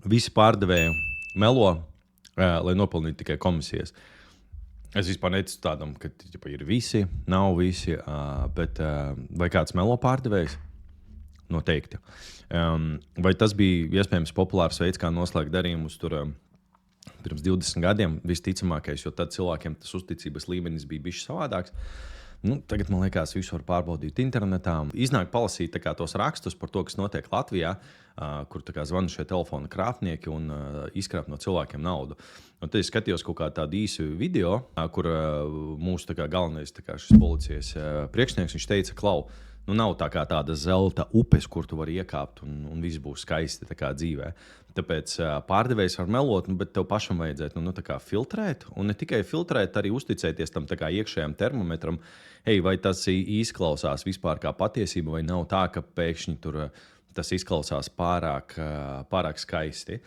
visi pārdevēji melo, lai nopelnītu tikai komisijas. Es vispār neticu tādam, ka ir visi, nav visi, bet vai kāds melo pārdevējs? Noteikti. Vai tas bija iespējams populārs veids, kā noslēgt darījumus tur pirms 20 gadiem? Visticamākais, jo tad cilvēkiem tas uzticības līmenis bija bijis savādāks. Tagad, man liekas, visu var pārbaudīt internetā. Iznāk palasīt tos rakstus par to, kas notiek Latvijā, kur zvana šie telefona krāpnieki un izkrāp no cilvēkiem naudu. Un tad es skatījos kaut kādu tādu īsu video, kur mūsu galvenais šis policijas priekšnieks, viņš teica, klau, nav tāda zelta upes, kur tu vari iekāpt un viss būs skaisti dzīvē. Tāpēc pārdevējs var melot, bet tev pašam vajadzētu filtrēt. Un ne tikai filtrēt, arī uzticēties tam iekšējam termometram. Vai tas izklausās vispār kā patiesība, vai nav tā, ka pēkšņi tur tas izklausās pārāk skaisti.